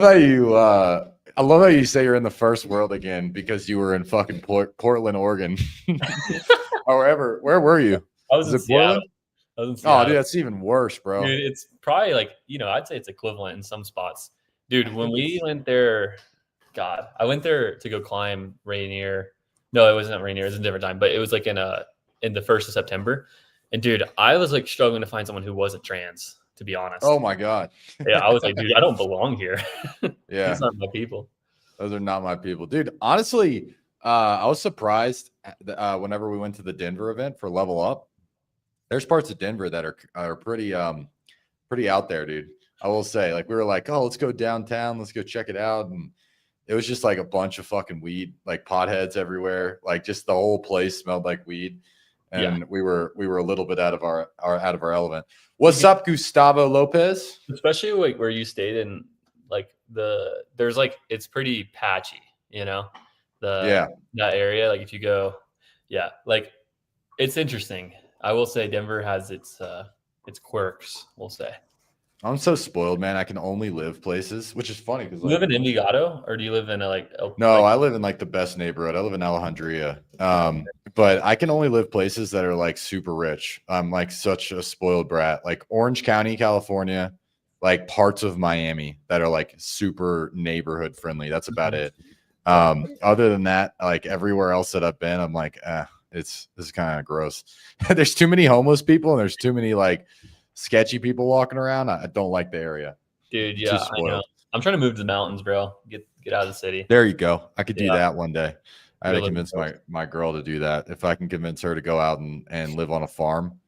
how you I love how you say you're in the first world again because you were in fucking Portland, Oregon. Or wherever. Where were you? I was Is in it Seattle. Portland? I was in Oh, Seattle. dude, that's even worse, bro. Dude, it's probably like, I'd say it's equivalent in some spots. Dude, I when think we it's went there, God, I went there to go climb Rainier. No, it wasn't Rainier, it was a different time, but it was like in the 1st of September. And dude, I was like struggling to find someone who wasn't trans, to be oh honest. my God. Yeah, I was like, dude, I don't belong here. Yeah, These aren't my people. those are not my people. Dude, honestly, I was surprised whenever we went to the Denver event for Level Up. There's parts of Denver that are pretty out there, dude. I will say, like, we were like, oh, let's go downtown, let's go check it out. And it was just like a bunch of fucking weed, like potheads everywhere. Like just the whole place smelled like weed. Yeah. And we were a little bit out of our element. What's up, Gustavo Lopez? Especially like where you stayed in, like there's like, it's pretty patchy, Yeah. that area. Like if you go, yeah, like it's interesting. I will say Denver has its quirks, we'll say. I'm so spoiled, man. I can only live places, which is funny because You live like in Envigado, or do you live in no, I live in like the best neighborhood. I live in Alejandría. But I can only live places that are like super rich. I'm like such a spoiled brat. Like Orange County, California, like parts of Miami that are like super neighborhood friendly. That's about it. Other than that, like everywhere else that I've been, I'm like, this is kind of gross. There's too many homeless people and there's too many like sketchy people walking around. I don't like the area. Dude, Too yeah, I know. spoiled. I'm trying to move to the mountains, bro. Get out of the city. There you go. I could do Yeah, that one day. I had be a to little convince close. my girl to do that. If I can convince her to go out and live on a farm,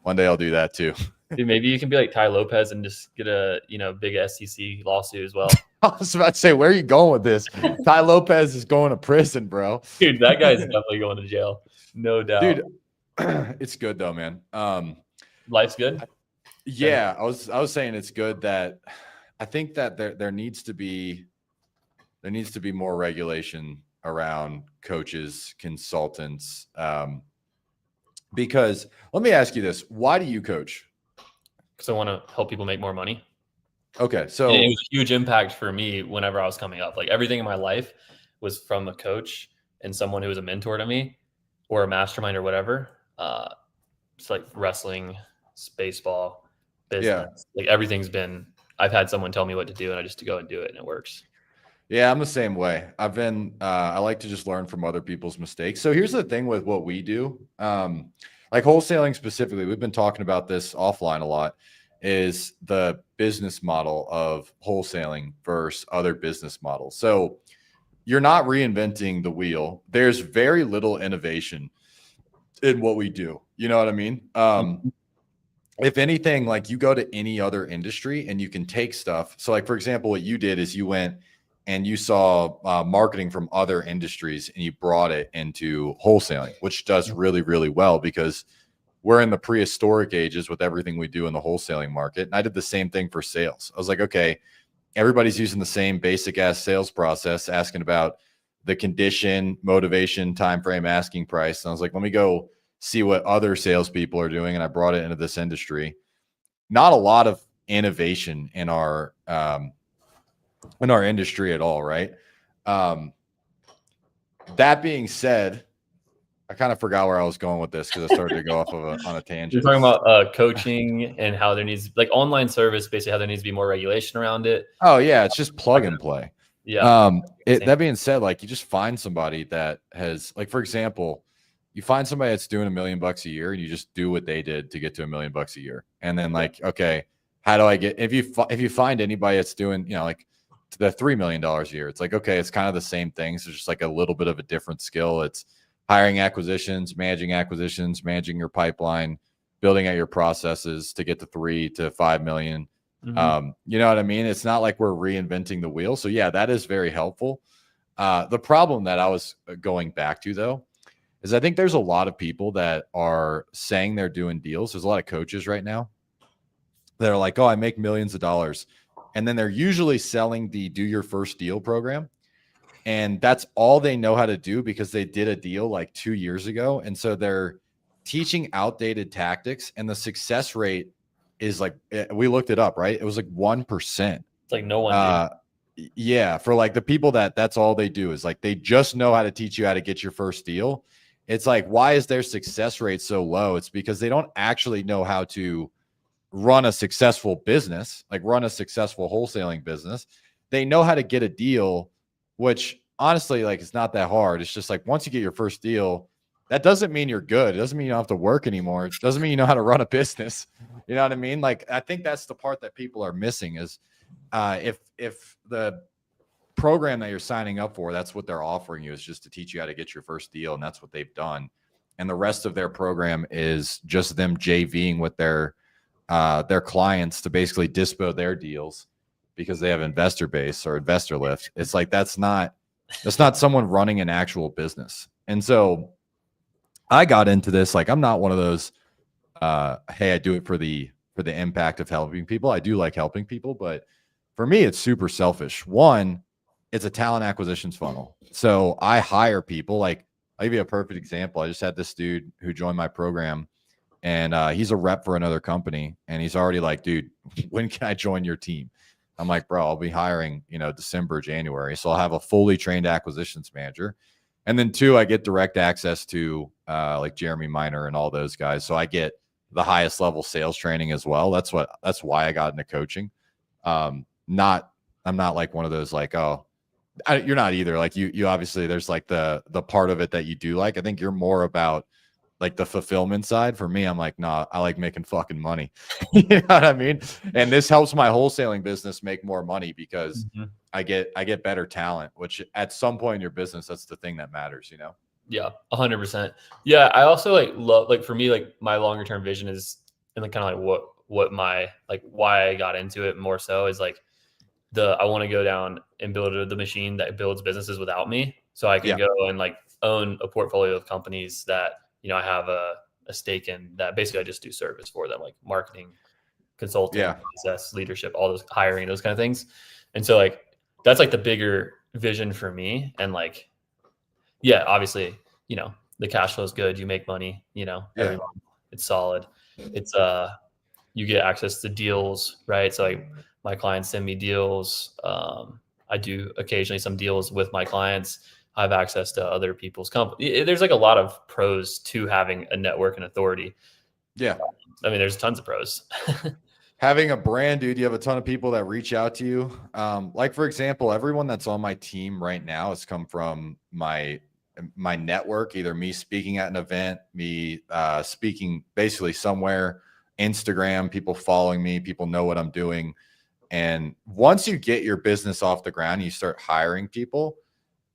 one day I'll do that too. Dude, maybe you can be like Ty Lopez and just get a big SEC lawsuit as well. I was about to say, where are you going with this? Ty Lopez is going to prison, bro. Dude, that guy's definitely going to jail, no doubt. Dude, it's good though, man. Life's good. Yeah, I was saying it's good that I think that there needs to be more regulation around coaches, consultants. Because let me ask you this: why do you coach? Because I want to help people make more money. Okay, so And it was a huge impact for me whenever I was coming up. Like everything in my life was from a coach and someone who was a mentor to me, or a mastermind or whatever. It's like wrestling, baseball, business. Like everything's been. I've had someone tell me what to do, and I just go and do it, and it works. Yeah, I'm the same way. I like to just learn from other people's mistakes. So here's the thing with what we do, like wholesaling specifically, we've been talking about this offline a lot, is the business model of wholesaling versus other business models. So you're not reinventing the wheel. There's very little innovation in what we do. You know what I mean? If anything, like you go to any other industry and you can take stuff. So like, for example, what you did is you went and you saw marketing from other industries and you brought it into wholesaling, which does really, really well because we're in the prehistoric ages with everything we do in the wholesaling market. And I did the same thing for sales. I was like, okay, everybody's using the same basic ass sales process, asking about the condition, motivation, time frame, asking price. And I was like, let me go see what other salespeople are doing. And I brought it into this industry. Not a lot of innovation in our industry at all, right? That being said, I kind of forgot where I was going with this because I started to go off on a tangent. You're talking about coaching and how there needs, like online service, basically how there needs to be more regulation around it. Oh yeah, it's just plug and play. Yeah. That being said, like you just find somebody that has, like, for example, you find somebody that's doing $1 million a year and you just do what they did to get to $1 million a year. And then like, okay, how do I get, if you find anybody that's doing, like the $3 million a year, it's like, okay, it's kind of the same thing. So just like a little bit of a different skill. It's hiring acquisitions, managing your pipeline, building out your processes to get to 3 to 5 million. Mm-hmm. You know what I mean? It's not like we're reinventing the wheel. So yeah, that is very helpful. The problem that I was going back to though, is I think there's a lot of people that are saying they're doing deals. There's a lot of coaches right now that are like, oh, I make millions of dollars. And then they're usually selling the do your first deal program. And that's all they know how to do because they did a deal like 2 years ago. And so they're teaching outdated tactics. And the success rate is like, we looked it up, right? It was like 1%. It's like no one did. Yeah, for like the people that's all they do is like they just know how to teach you how to get your first deal. It's like, why is their success rate so low? It's because they don't actually know how to run a successful business, like run a successful wholesaling business. They know how to get a deal, which honestly, like, it's not that hard. It's just like once you get your first deal, that doesn't mean you're good. It doesn't mean you don't have to work anymore. It doesn't mean you know how to run a business. You know what I mean? Like, I think that's the part that people are missing is if the program that you're signing up for, that's what they're offering you, is just to teach you how to get your first deal, and that's what they've done. And the rest of their program is just them JVing with their clients to basically dispo their deals because they have investor base or investor lift. It's like that's not someone running an actual business. And so I got into this, like, I'm not one of those hey, I do it for the impact of helping people. I do like helping people, but for me it's super selfish. One, it's a talent acquisitions funnel. So I hire people. Like, I'll give you a perfect example. I just had this dude who joined my program, and he's a rep for another company, and he's already like, dude, when can I join your team? I'm like, bro, I'll be hiring, December, January. So I'll have a fully trained acquisitions manager. And then two, I get direct access to like Jeremy Miner and all those guys. So I get the highest level sales training as well. That's why I got into coaching. I'm not like one of those like, oh, you're not either. Like you obviously, there's like the part of it that you do like. I think you're more about like the fulfillment side. For me, I'm like, nah, I like making fucking money. You know what I mean? And this helps my wholesaling business make more money because I get better talent, which at some point in your business, that's the thing that matters, Yeah, 100%. Yeah, I also like love, like, for me, like my longer term vision is, and like kind of like what my, like why I got into it more so is like I want to go down and build the machine that builds businesses without me, so I can go and like own a portfolio of companies that I have a stake in, that basically I just do service for them, like marketing, consulting, process, leadership, all those, hiring, those kind of things. And so like that's like the bigger vision for me. And like, yeah, obviously, the cash flow is good. You make money, every month. It's solid. It's you get access to deals, right? So like my clients send me deals. I do occasionally some deals with my clients. I have access to other people's company. There's like a lot of pros to having a network and authority. Yeah. I mean, there's tons of pros. Having a brand, dude, you have a ton of people that reach out to you. Like, for example, everyone that's on my team right now has come from my network, either me speaking at an event, me speaking basically somewhere, Instagram, people following me, people know what I'm doing. And once you get your business off the ground, you start hiring people,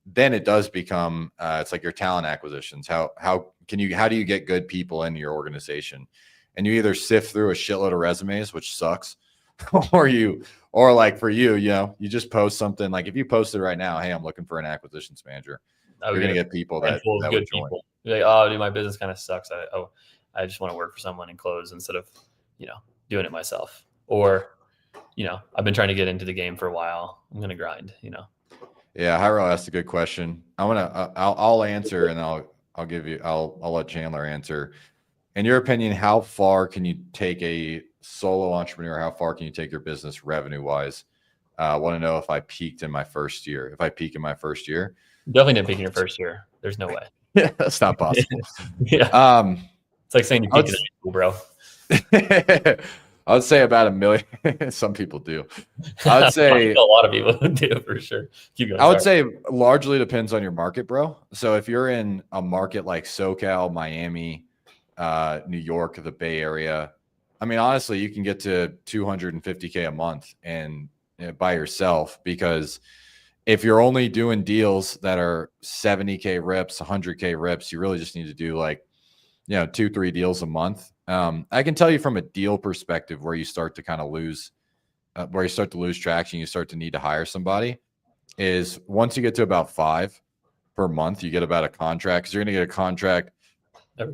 then it does become it's like your talent acquisitions. How do you get good people into your organization? And you either sift through a shitload of resumes, which sucks, or like for you, you just post something. Like if you posted right now, hey, I'm looking for an acquisitions manager, you're going to get people that would join. People. Like, oh, dude, my business kind of sucks. I just want to work for someone and close instead of, doing it myself. Or, I've been trying to get into the game for a while. I'm going to grind, Yeah, Hyro asked a good question. I'll answer, and I'll let Chandler answer. In your opinion, how far can you take a solo entrepreneur? How far can you take your business revenue wise? I want to know if I peaked in my first year. If I peak in my first year, definitely didn't peak in your first year. There's no way. Yeah, that's not possible. Yeah. It's like saying you peak in high school, bro. I would say about 1 million. Some people do. I would say a lot of people do for sure. Keep going. I would say largely depends on your market, bro. So if you're in a market like SoCal, Miami, New York, the Bay Area, I mean, honestly, you can get to 250K a month and by yourself, because if you're only doing deals that are 70K rips, 100K rips, you really just need to do like, 2-3 deals a month. I can tell you from a deal perspective where you start to kind of lose, traction, you start to need to hire somebody, is once you get to about 5 per month, you get about a contract, because you're going to get a contract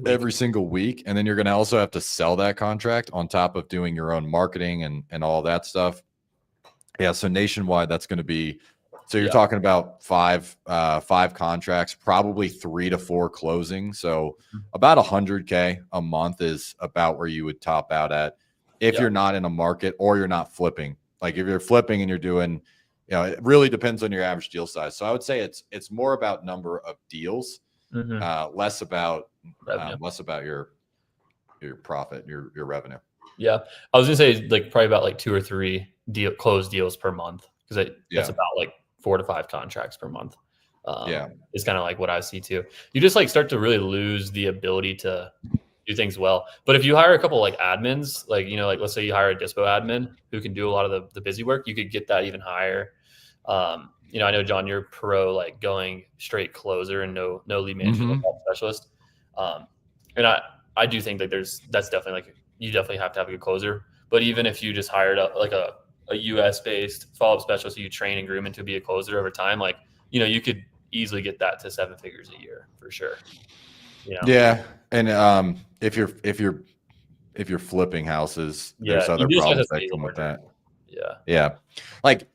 every single week. And then you're going to also have to sell that contract on top of doing your own marketing and all that stuff. Yeah. So nationwide, that's going to be, so you're talking about five contracts, probably 3 to 4 closing. So about 100K a month is about where you would top out at if you're not in a market or you're not flipping. Like if you're flipping and you're doing, it really depends on your average deal size. So I would say it's more about number of deals, less about your profit, your revenue. Yeah, I was gonna say like probably about like 2 or 3 closed deals per month, because that's about like 4 to 5 contracts per month. It's kind of like what I see too. You just like start to really lose the ability to do things well. But if you hire a couple like admins, like like let's say you hire a dispo admin who can do a lot of the busy work, you could get that even higher. I know, John, you're pro like going straight closer and no lead management specialist. And I do think that that's definitely like, you definitely have to have a good closer. But even if you just hired a US based follow-up specialist who you train and groom into be a closer over time, like, you could easily get that to 7 figures a year for sure. Yeah. And if you're flipping houses, there's other problems that come with that. Yeah. Like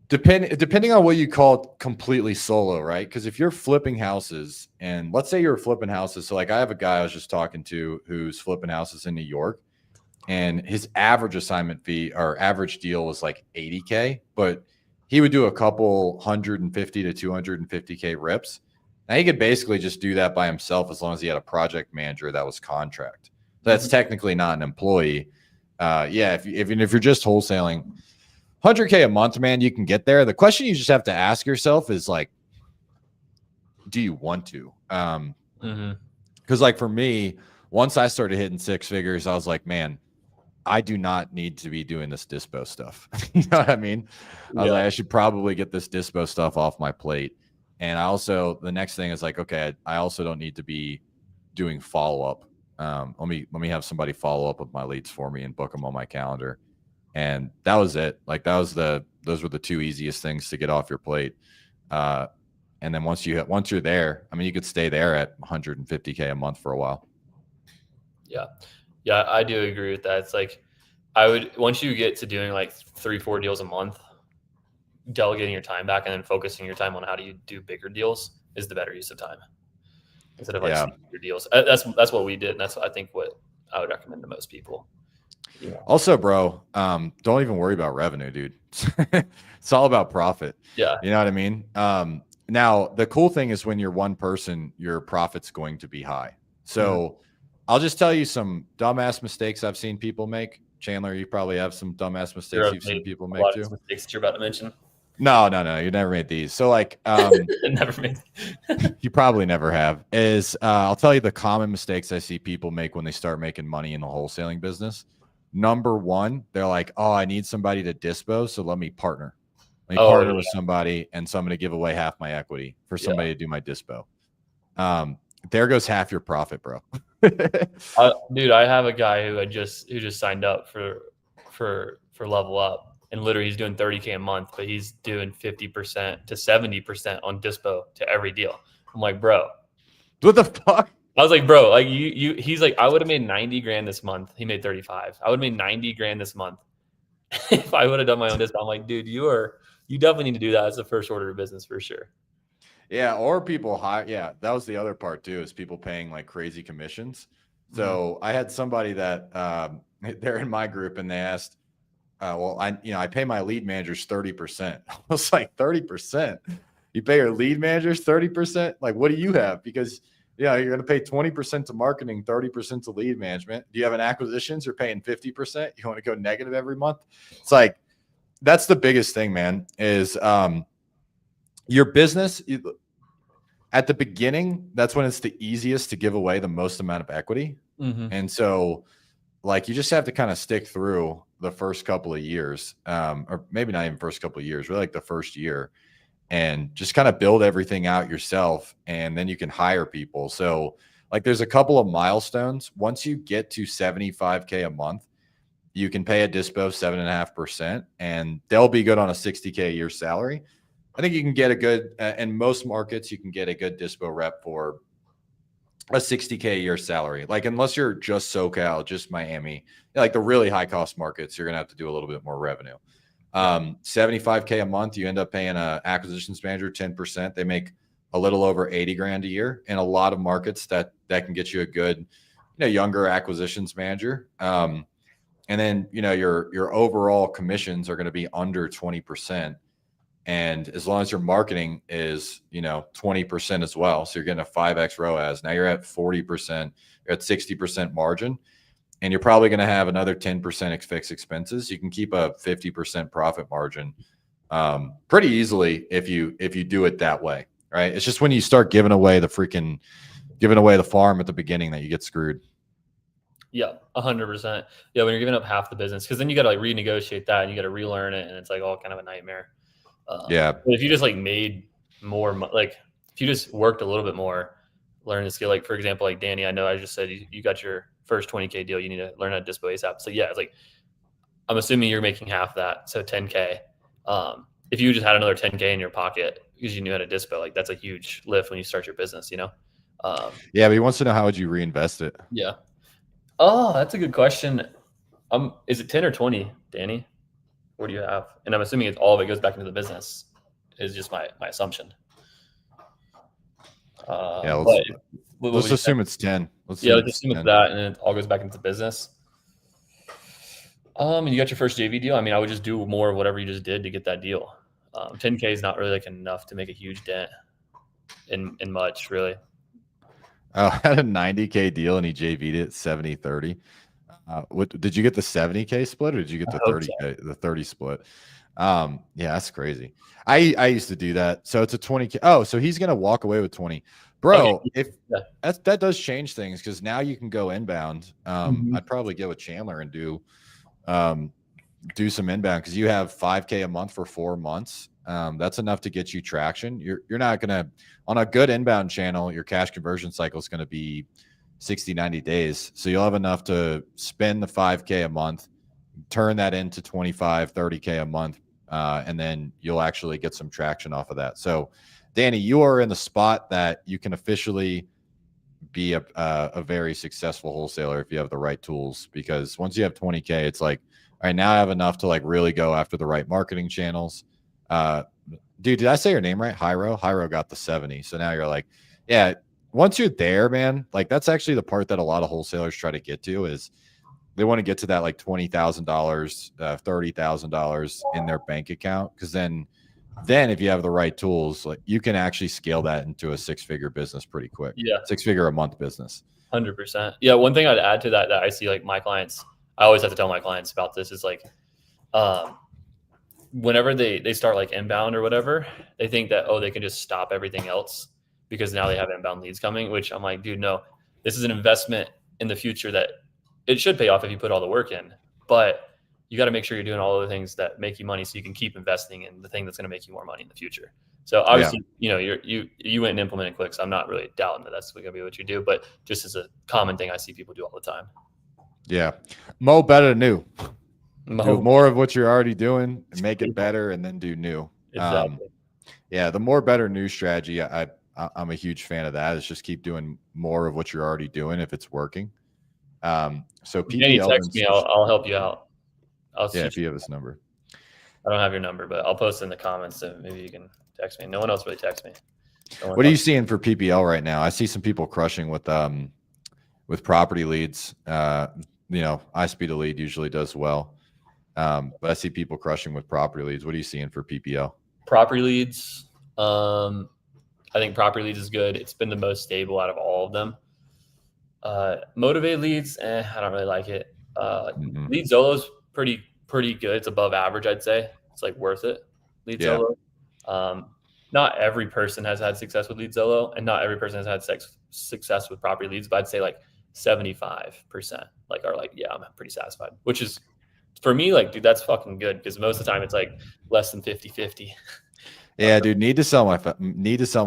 depending on what you call completely solo, right? Because if you're flipping houses, and let's say you're flipping houses, so like I have a guy I was just talking to who's flipping houses in New York, and his average assignment fee or average deal was like $80K, but he would do a couple 150 to 250K rips. Now he could basically just do that by himself as long as he had a project manager that was contract. So that's technically not an employee. If you're just wholesaling 100K a month, man, you can get there. The question you just have to ask yourself is like, do you want to? Because like for me, once I started hitting 6 figures, I was like, man, I do not need to be doing this dispo stuff. You know what I mean? I was like, I should probably get this dispo stuff off my plate. And I also, the next thing is like, okay, I also don't need to be doing follow-up. Let me have somebody follow up with my leads for me and book them on my calendar. And that was it. Like those were the 2 easiest things to get off your plate. And then once you're there, I mean, you could stay there at 150K a month for a while. Yeah, I do agree with that. It's like once you get to doing like 3-4 deals a month, delegating your time back and then focusing your time on how do you do bigger deals is the better use of time instead of like your deals. That's what we did, and that's I think what I would recommend to most people. Also, bro, don't even worry about revenue, dude. It's all about profit. Yeah. You know what I mean? Now, the cool thing is when you're one person, your profit's going to be high. So I'll just tell you some dumbass mistakes I've seen people make. Chandler, you probably have some dumbass mistakes you've seen people make too. Mistakes that you're about to mention. No, you never made these. So like, never made. You probably never have. I'll tell you the common mistakes I see people make when they start making money in the wholesaling business. Number 1, they're like, oh, I need somebody to dispo, so let me partner. Let me partner with somebody, and so I'm going to give away half my equity for somebody to do my dispo. There goes half your profit, bro. Dude, I have a guy who just signed up for Level Up, and literally he's doing 30K a month, but he's doing 50% to 70% on dispo to every deal. I'm like, bro, what the fuck? I was like, bro, like he's like, I would have made 90 grand this month. He made 35. I would have made 90 grand this month if I would have done my own dispo. I'm like, dude, you definitely need to do that as the first order of business for sure. Yeah. Or people hire. Yeah. That was the other part too, is people paying like crazy commissions. So I had somebody that they're in my group and they asked, I pay my lead managers 30%. I was like, 30%? You pay your lead managers 30%? Like, what do you have? Because you're going to pay 20% to marketing, 30% to lead management. Do you have an acquisitions? You're paying 50%. You want to go negative every month? It's like, that's the biggest thing, man, is your business at the beginning. That's when it's the easiest to give away the most amount of equity. And so like, you just have to kind of stick through the first couple of years, or maybe not even first couple of years, really like the first year, and just kind of build everything out yourself. And then you can hire people. So like, there's a couple of milestones. Once you get to 75K a month, you can pay a dispo 7.5%, and they'll be good on a 60K a year salary. I think you can get a good, in most markets, you can get a good dispo rep for a 60K a year salary. Like, unless you're just SoCal, just Miami, like the really high cost markets, you're going to have to do a little bit more revenue. 75K a month, you end up paying a acquisitions manager 10%. They make a little over 80 grand a year. In a lot of markets, that can get you a good, younger acquisitions manager. And then, your overall commissions are going to be under 20%. And as long as your marketing is, 20% as well, so you're getting a 5x ROAS. Now you're at 40%, you're at 60% margin, and you're probably going to have another 10% fixed expenses. You can keep a 50% profit margin pretty easily if you do it that way, right? It's just when you start giving away the farm at the beginning that you get screwed. Yeah, 100%. Yeah, when you're giving up half the business, because then you got to like renegotiate that and you got to relearn it, and it's like all kind of a nightmare. Yeah. But if you just like made more, like if you just worked a little bit more, learn the skill. Like for example, like Danny, I know I just said you got your first 20K deal. You need to learn how to dispo ASAP. So yeah, it's like I'm assuming you're making half that, so 10K. If you just had another 10K in your pocket because you knew how to dispo, like that's a huge lift when you start your business. Yeah, but he wants to know how would you reinvest it? Yeah. Oh, that's a good question. Is it 10 or 20, Danny? What do you have? And I'm assuming all of it goes back into the business. Is just my assumption. Yeah, what let's assume it's 10. Let's assume it's that, and then it all goes back into business. And you got your first JV deal. I mean, I would just do more of whatever you just did to get that deal. 10K is not really like enough to make a huge dent in much, really. I had a 90K deal and he JV'd it 70-30. What did you get, the 70K split, or did you get the 30K, the 30 split? Yeah, that's crazy. I used to do that. So it's a 20K. Oh, so he's gonna walk away with 20. Bro, if that does change things, because now you can go inbound. I'd probably get with Chandler and do some inbound, because you have 5K a month for 4 months. That's enough to get you traction. You're not gonna, on a good inbound channel, your cash conversion cycle is going to be 60-90 days. So you'll have enough to spend the 5K a month, turn that into 25-30K a month, and then you'll actually get some traction off of that. So Danny, you are in the spot that you can officially be a very successful wholesaler if you have the right tools, because once you have 20K, it's like, all right, now I have enough to like really go after the right marketing channels. Dude, did I say your name right? Hyro got the 70. So now you're like, yeah, once you're there, man, like that's actually the part that a lot of wholesalers try to get to, is they want to get to that like $20,000, $30,000 in their bank account. Cause then if you have the right tools, like you can actually scale that into a 6-figure business pretty quick. Yeah. 6-figure a month business. 100%. Yeah. One thing I'd add to that I see like my clients, I always have to tell my clients about this, is like, whenever they start like inbound or whatever, they think that, they can just stop everything else because now they have inbound leads coming, which I'm like, dude, no, this is an investment in the future that it should pay off if you put all the work in, but you got to make sure you're doing all the things that make you money so you can keep investing in the thing that's going to make you more money in the future. So obviously, you went and implemented quick. So I'm not really doubting that that's going to be what you do, but just as a common thing I see people do all the time. Yeah. Mo better than new. Do more of what you're already doing and make it better, and then do new. Exactly. Yeah, the more better new strategy, I'm a huge fan of that. Is just keep doing more of what you're already doing if it's working. So PPL, text me, I'll help you out. If you have this number. I don't have your number, but I'll post it in the comments, so maybe you can text me. No one else really texts me. What are you seeing for PPL right now? I see some people crushing with property leads. iSpeed a lead usually does well. But I see people crushing with property leads. What are you seeing for PPL? Property leads. I think property leads is good. It's been the most stable out of all of them. Motivated leads, I don't really like it. Lead Zolo's pretty good. It's above average, I'd say. It's like worth it. Lead Zolo. Not every person has had success with Lead Zolo, and not every person has had success with property leads, but I'd say like 75% are like, yeah, I'm pretty satisfied, which is, for me, like, dude, that's fucking good, because most of the time it's like less than 50-50. Yeah, dude, need to sell my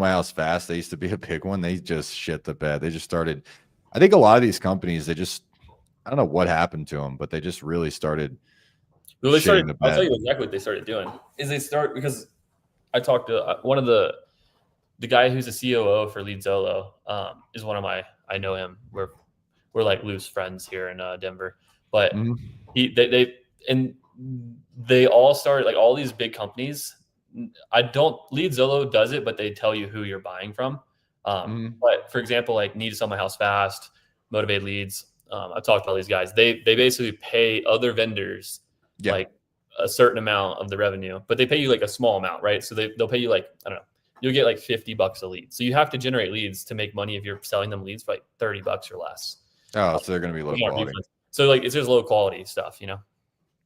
house fast. They used to be a big one. They just shit the bed. They just started. I think a lot of these companies, I don't know what happened to them, but they just really started. Well, I'll tell you exactly what they started doing. Because I talked to one of the guy who's a COO for Lead Zolo, is one of I know him. We're like loose friends here in Denver, but they all started, like, all these big companies. Lead Zolo does it, but they tell you who you're buying from. But for example, like Need to Sell My House Fast, Motivated Leads. I've talked to all these guys. They basically pay other vendors like a certain amount of the revenue, but they pay you like a small amount, right? So they'll pay you like, I don't know, you'll get like $50 a lead. So you have to generate leads to make money if you're selling them leads for like $30 or less. Oh, so they're going to be low quality. So like it's just low quality stuff, you know?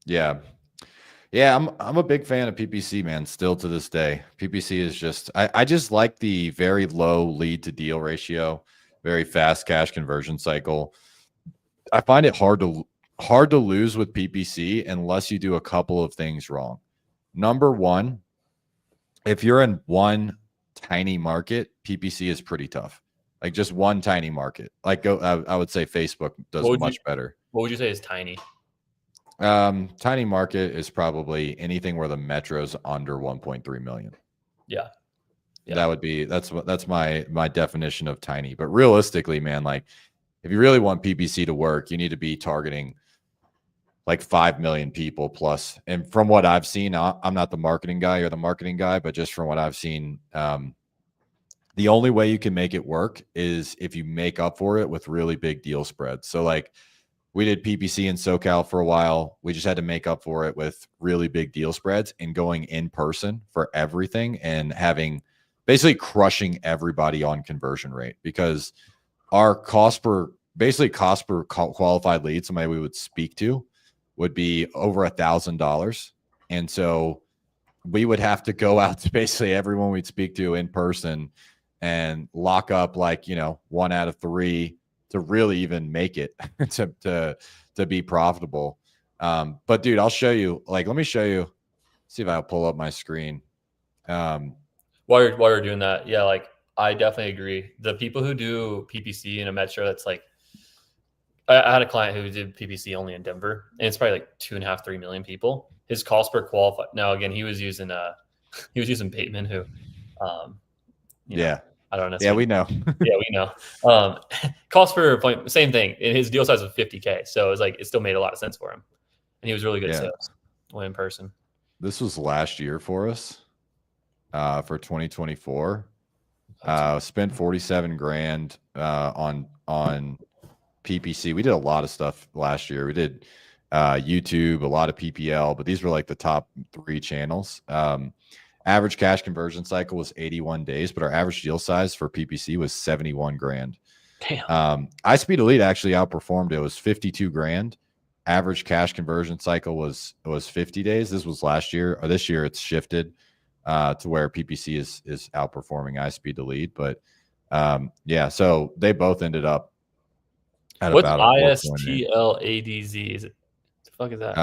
Yeah. Yeah, I'm a big fan of PPC, man, still to this day. PPC is just I just like the very low lead to deal ratio, very fast cash conversion cycle. I find it hard to lose with PPC unless you do a couple of things wrong. Number one, if you're in one tiny market, PPC is pretty tough. Like just one tiny market. Like I would say Facebook does much better. What would you say is tiny? Tiny market is probably anything where the metro's under 1.3 million. Yeah. That would be that's my definition of tiny. But realistically, man, like if you really want PPC to work, you need to be targeting like 5 million people plus. And from what I've seen, I'm not the marketing guy, you're the marketing guy, but just from what I've seen, the only way you can make it work is if you make up for it with really big deal spreads. So like we did PPC in SoCal for a while. We just had to make up for it with really big deal spreads and going in person for everything and having basically crushing everybody on conversion rate, because our cost per qualified lead, somebody we would speak to, would be over $1,000. And so we would have to go out to basically everyone we'd speak to in person and lock up like, 1 out of 3 to really even make it to be profitable. But dude, I'll show you, like, let me show you, see if I'll pull up my screen. While you're doing that. Yeah. Like I definitely agree. The people who do PPC in a metro, that's like, I had a client who did PPC only in Denver, and it's probably like 2.5, 3 million people. His cost per qualified. Now, again, he was using Bateman, who, yeah, I don't know. Yeah, we know. Yeah, we know. Cost per point, same thing. And his deal size was 50K, so it was like it still made a lot of sense for him, and he was really good at sales when in person. This was last year for us, for 2024. Spent 47 grand on PPC. We did a lot of stuff last year. We did YouTube, a lot of PPL, but these were like the top 3 channels. Average cash conversion cycle was 81 days, but our average deal size for PPC was 71 grand. Damn. iSpeed Elite actually outperformed. It was 52 grand. Average cash conversion cycle was 50 days. This was last year, or this year it's shifted to where PPC is outperforming iSpeed Elite. But yeah, so they both ended up at what's about ISTLADZ? Is it the fuck is that?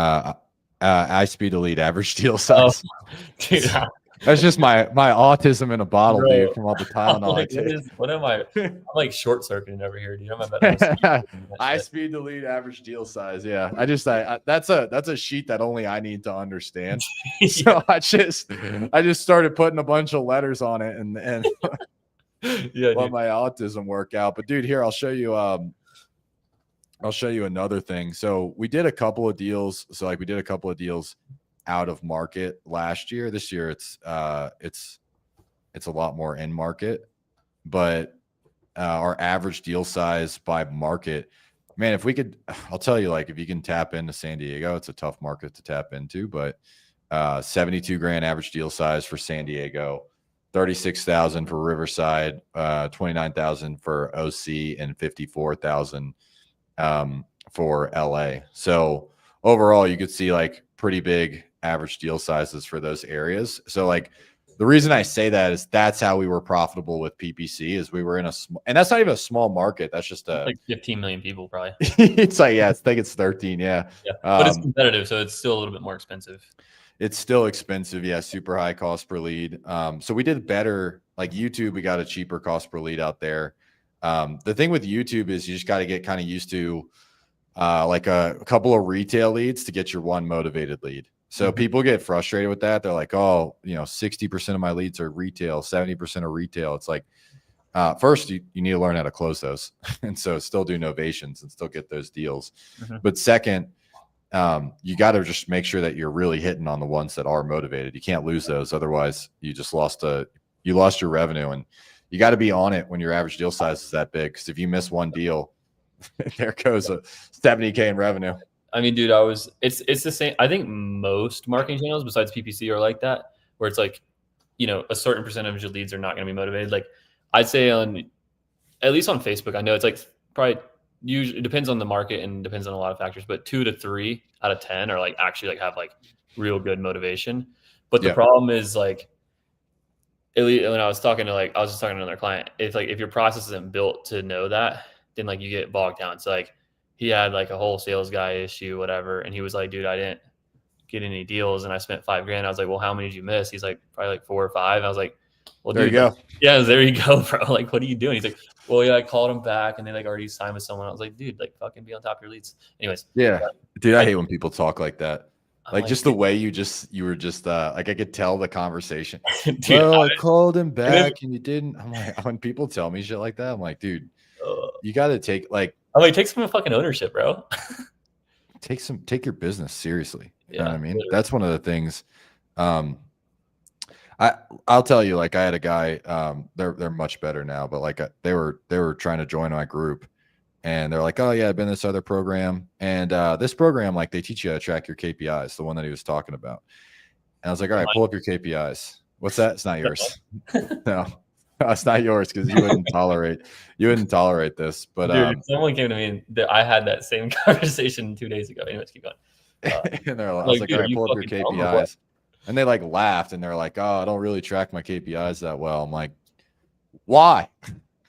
iSpeed Elite average deal size. Oh, dude, that's just my autism in a bottle, bro. Dude, from all the Tylenol I take. What am I? I'm like short circuiting over here, dude. I'm about iSpeed Elite average deal size. Yeah, that's a sheet that only I need to understand. Yeah. So I just started putting a bunch of letters on it and yeah, let my autism work out. But dude, here I'll show you. I'll show you another thing. So we did a couple of deals. So like we did a couple of deals out of market last year. This year it's a lot more in market, but our average deal size by market, man, if we could, I'll tell you, like if you can tap into San Diego, it's a tough market to tap into, but 72 grand average deal size for San Diego, 36,000 for Riverside, 29,000 for OC, and 54,000 for LA. So overall, you could see like pretty big average deal sizes for those areas. So like the reason I say that is that's how we were profitable with PPC, is we were in and that's not even a small market. That's just like 15 million people probably. It's like, yeah, I think it's 13. Yeah. But it's competitive. So it's still a little bit more expensive. It's still expensive. Yeah. Super high cost per lead. So we did better. Like YouTube, we got a cheaper cost per lead out there. The thing with YouTube is you just got to get kind of used to like a couple of retail leads to get your one motivated lead. So people get frustrated with that. They're like, oh, 60% of my leads are retail, 70% are retail. It's like, first you need to learn how to close those. And so still do novations and still get those deals. But second, you got to just make sure that you're really hitting on the ones that are motivated. You can't lose those. Otherwise you just lost your revenue, and you got to be on it when your average deal size is that big. Cause if you miss one deal, there goes a 70K in revenue. I mean, dude, it's the same. I think most marketing channels besides PPC are like that, where it's like, a certain percentage of leads are not going to be motivated. Like I'd say at least on Facebook, I know it's like probably usually it depends on the market and depends on a lot of factors, but 2 to 3 out of 10 are like actually like have like real good motivation. But the Yeah. problem is like, at least when I was just talking to another client, it's like if your process isn't built to know that, then like you get bogged down. So like he had like a whole sales guy issue, whatever, and he was like, dude, I didn't get any deals and I spent $5,000. I was like, well, how many did you miss? He's like, probably like 4 or 5. I was like, well, There you dude, like, go. yeah, there you go, bro. Like, what are you doing? He's like, well, yeah, I called him back and they like already signed with someone. I was like, dude, like fucking be on top of your leads. Anyways. Yeah. Dude, I hate when people talk like that. I'm Like like, just the way you were just like I could tell the conversation. dude, Well, I called him then- back and you didn't. I'm like, when people tell me shit like that, I'm like, dude, you got to take like I'm like, take some fucking ownership, bro. take your business seriously. You know what I mean? Literally. That's one of the things. I'll tell you, like I had a guy, they're much better now, but like they were trying to join my group and they're like, oh yeah, I've been in this other program. And this program, like they teach you how to track your KPIs, the one that he was talking about. And I was like, all right, pull up your KPIs. What's that? It's not yours. No, it's not yours because you wouldn't tolerate this. But dude, someone came to me and I had that same conversation 2 days ago. Anyways, keep going. and I was like, all right, pull up your KPIs. And they like laughed and they're like, oh, I don't really track my KPIs that well. I'm like, why?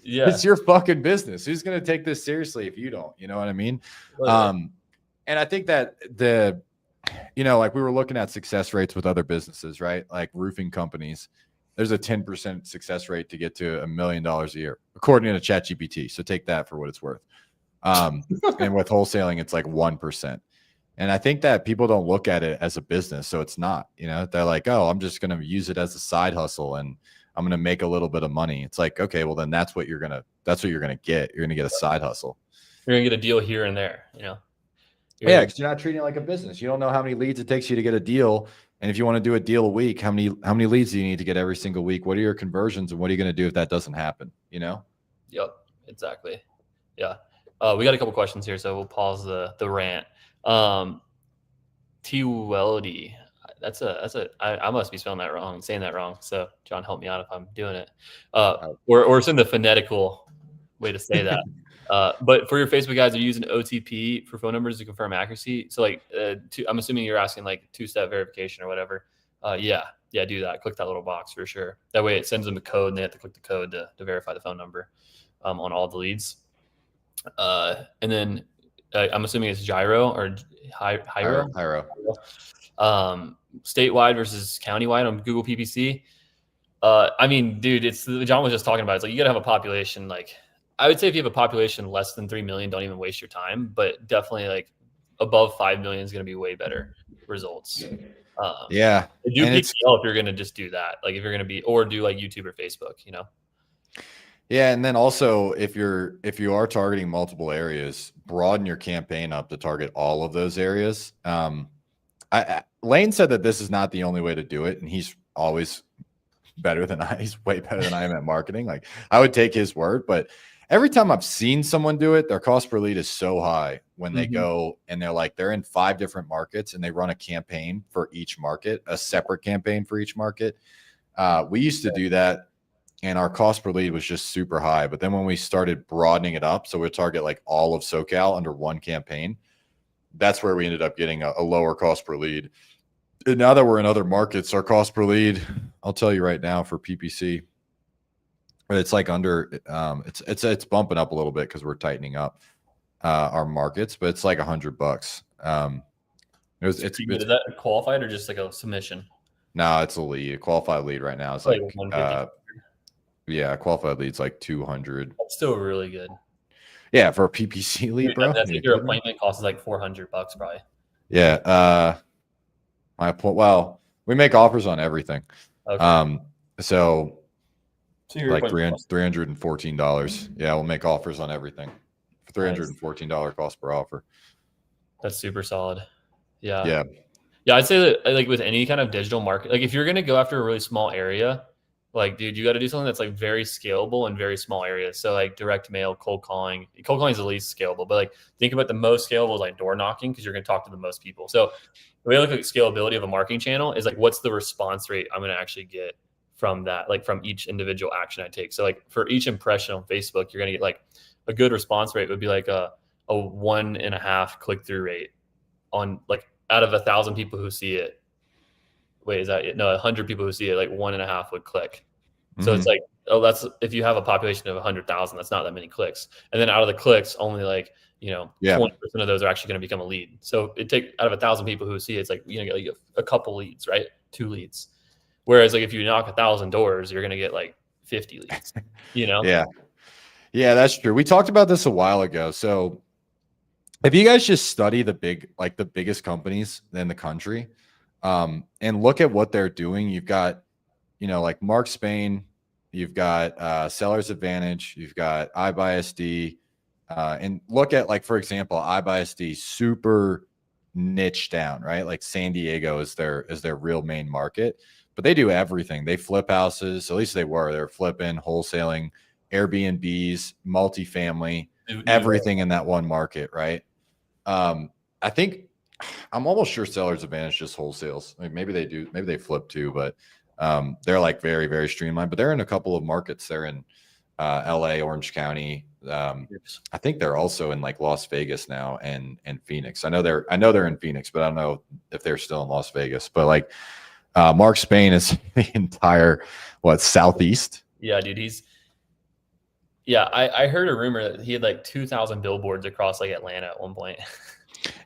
Yeah. It's your fucking business. Who's going to take this seriously if you don't? You know what I mean? And I think that like we were looking at success rates with other businesses, right? Like roofing companies. There's a 10% success rate to get to $1 million a year, according to ChatGPT. So take that for what it's worth. And with wholesaling, it's like 1%. And I think that people don't look at it as a business. So it's not, they're like, oh, I'm just going to use it as a side hustle and I'm going to make a little bit of money. It's like, okay, well then that's what you're going to get. You're going to get a side hustle. You're going to get a deal here and there, Yeah. Because you're not treating it like a business. You don't know how many leads it takes you to get a deal. And if you want to do a deal a week, how many leads do you need to get every single week? What are your conversions and what are you going to do if that doesn't happen? Yep, exactly. Yeah. We got a couple questions here, so we'll pause the rant. T-Weldy. I must be spelling that wrong, saying that wrong. So John, help me out if I'm doing it. Or it's in the phonetical way to say that. But for your Facebook guys, are you using OTP for phone numbers to confirm accuracy? So like, I'm assuming you're asking like 2-step verification or whatever. Yeah, do that. Click that little box for sure. That way it sends them a code and they have to click the code to verify the phone number on all the leads. And then I'm assuming it's Gyro or Hyro. Statewide versus countywide on Google PPC. I mean, dude, John was just talking about it. It's like you gotta have a population. Like I would say if you have a population less than 3 million, don't even waste your time. But definitely like above 5 million is gonna be way better results. Yeah. Do PPL if you're gonna just do that. Like if you're gonna or do like YouTube or Facebook, Yeah, and then also if you are targeting multiple areas, broaden your campaign up to target all of those areas. Lane said that this is not the only way to do it, and he's always better than he's way better than I am at marketing. Like I would take his word, but every time I've seen someone do it, their cost per lead is so high when they go and they're in 5 different markets and they run a campaign for each market, a separate campaign for each market. We used to do that. And our cost per lead was just super high. But then when we started broadening it up, so we target like all of SoCal under one campaign, that's where we ended up getting a lower cost per lead. And now that we're in other markets, our cost per lead, I'll tell you right now for PPC, it's like under, it's bumping up a little bit because we're tightening up our markets, but it's like $100. Is that qualified or just like a submission? No, it's a lead. A qualified lead right now is like 150. Yeah, qualified lead's like 200. That's still really good. Yeah, for a PPC lead, bro. That's like your appointment cost is like $400 probably. Yeah. Well, we make offers on everything. Okay. So like $314. Yeah, we'll make offers on everything. $314 cost per offer. That's super solid. Yeah. Yeah. Yeah, I'd say that like with any kind of digital market, like if you're going to go after a really small area, Like, dude, you got to do something that's like very scalable in very small areas. So like direct mail, cold calling. Cold calling is the least scalable, but like think about the most scalable is like door knocking because you're going to talk to the most people. So the way I look at scalability of a marketing channel is like, what's the response rate I'm going to actually get from that, like from each individual action I take. So like for each impression on Facebook, you're going to get like a good response rate would be like a 1.5 click through rate on like out of 1,000 people who see it. Wait, is that it? No, 100 people who see it, like 1.5 would click. So it's like, oh, that's if you have a population of 100,000, that's not that many clicks. And then out of the clicks, only like, 20% of those are actually going to become a lead. So it take out of 1,000 people who see it, it's like, get like a couple leads, right? 2 leads. Whereas like if you knock 1,000 doors, you're going to get like 50 leads, Yeah. Yeah, that's true. We talked about this a while ago. So if you guys just study the biggest companies in the country, and look at what they're doing, you've got, like Mark Spain, you've got Sellers Advantage, you've got iBuySD, and look at like, for example, iBuySD, super niche down, right? Like San Diego is their real main market, but they do everything. They flip houses, at least they were. They're flipping, wholesaling, Airbnbs, multifamily, everything in that one market, right? I think I'm almost sure Sellers Advantage just wholesales. Like maybe they do, maybe they flip too, but they're like very, very streamlined. But they're in a couple of markets. They're in LA, Orange County. I think they're also in like Las Vegas now and Phoenix. I know they're in Phoenix, but I don't know if they're still in Las Vegas. But like Mark Spain is the entire Southeast. Yeah, dude, I heard a rumor that he had like 2,000 billboards across like Atlanta at one point.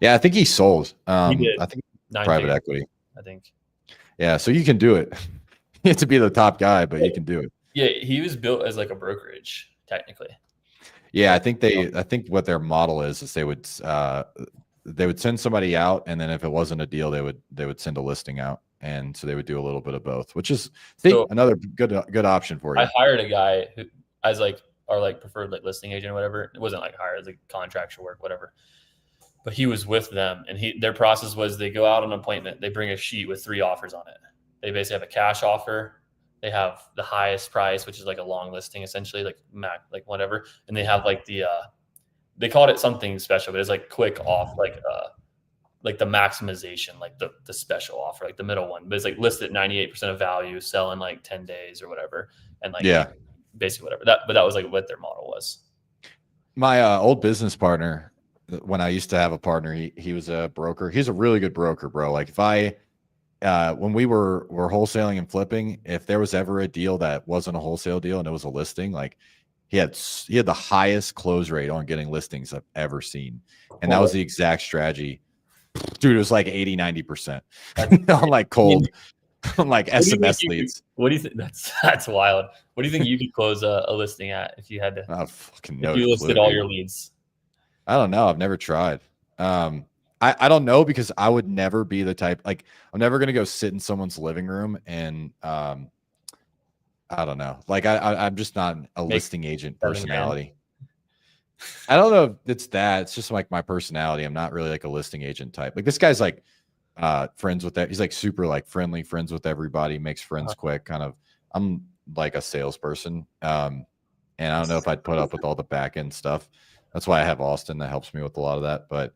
Yeah, I think he sold. He did. I think private equity. I think. Yeah, so you can do it. You have to be the top guy, but you can do it. Yeah, he was built as like a brokerage, technically. Yeah, I think what their model is they would send somebody out, and then if it wasn't a deal, they would send a listing out, and so they would do a little bit of both, which is another good option for you. I hired a guy who as like our like preferred like listing agent or whatever. It wasn't like hired, as like contractual work, whatever. But he was with them, and their process was they go out on an appointment, they bring a sheet with 3 offers on it. They basically have a cash offer, they have the highest price, which is like a long listing, essentially, like whatever, and they have like the they called it something special, but it's like quick off, like the maximization, like the special offer, like the middle one, but it's like listed 98% of value, sell in like 10 days or whatever, and like basically whatever but that was like what their model was. My old business partner, when I used to have a partner, he was a broker. He's a really good broker, bro. Like if when we were wholesaling and flipping, if there was ever a deal that wasn't a wholesale deal and it was a listing, like he had the highest close rate on getting listings I've ever seen. And that was the exact strategy. Dude, it was like 80-90% on like cold, on like SMS leads. What do you think? That's wild. What do you think you could close a listing at if you had to? If you listed all your leads. I don't know. I've never tried. I don't know, because I would never be the type, like I'm never going to go sit in someone's living room and I don't know. Like I'm just not a listing agent personality. I don't know if it's that. It's just like my personality. I'm not really like a listing agent type. Like this guy's like friends with that. He's like super like friendly, friends with everybody, makes friends quick. Kind of. I'm like a salesperson. And I don't know if I'd put up with all the back end stuff. That's why I have Austin that helps me with a lot of that. But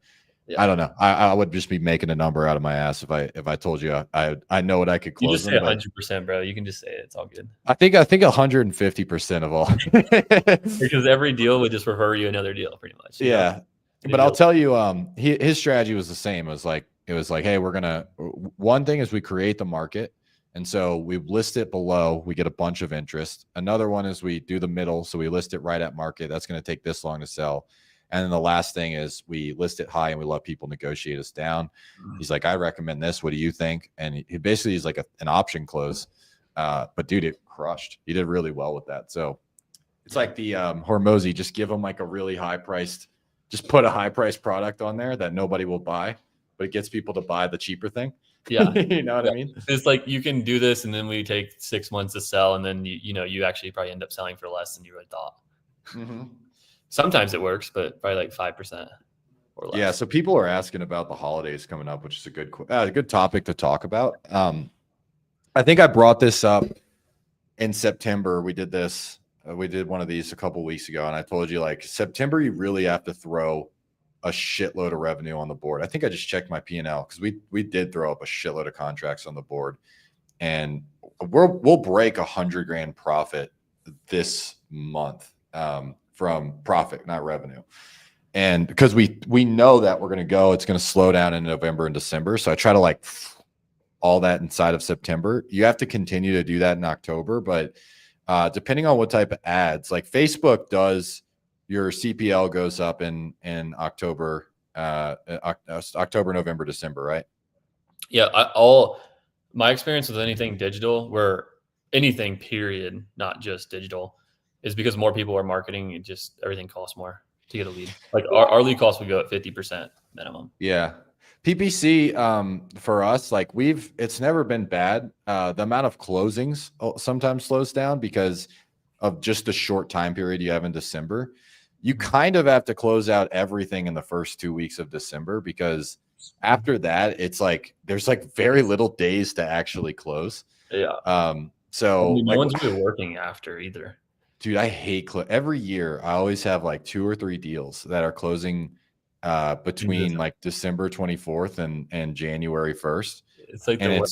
I don't know. I would just be making a number out of my ass if I told you I know what I could close. You just say 100%, bro. You can just say it. It's all good. I think 150% of all. Because every deal would just refer you another deal, pretty much. Yeah, but I'll tell you, his strategy was the same. It was like, hey, one thing is we create the market. And so we list it below, we get a bunch of interest. Another one is we do the middle. So we list it right at market. That's going to take this long to sell. And then the last thing is we list it high and we let people negotiate us down. He's like, I recommend this. What do you think? And he basically is like an option close. But dude, it crushed. He did really well with that. So it's like the Hormozy, just give them like a really high priced, just put a high priced product on there that nobody will buy, but it gets people to buy the cheaper thing. Yeah. You know what I mean? It's like you can do this and then we take 6 months to sell. And then, you actually probably end up selling for less than you really thought. Mm-hmm. Sometimes it works, but probably like 5% or less. Yeah. So people are asking about the holidays coming up, which is a good topic to talk about. I think I brought this up in September, we did this. We did one of these a couple weeks ago, and I told you like September, you really have to throw a shitload of revenue on the board. I think I just checked my P&L because we did throw up a shitload of contracts on the board, and we'll break $100,000 profit this month from profit, not revenue. And because we know that we're going to go, it's going to slow down in November and December. So I try to like all that inside of September. You have to continue to do that in October, but depending on what type of ads, like Facebook does, your CPL goes up in October, October, November, December, right? Yeah, my experience with anything digital, where anything period, not just digital, is because more people are marketing and just everything costs more to get a lead. Like our lead costs would go at 50% minimum. Yeah. PPC for us, like it's never been bad. The amount of closings sometimes slows down because of just the short time period you have in December. You kind of have to close out everything in the first 2 weeks of December, because after that, it's like there's like very little days to actually close. Yeah. So no like, one's really working after either. Dude, I hate every year. I always have like 2 or 3 deals that are closing between like December 24th and January 1st. It's like And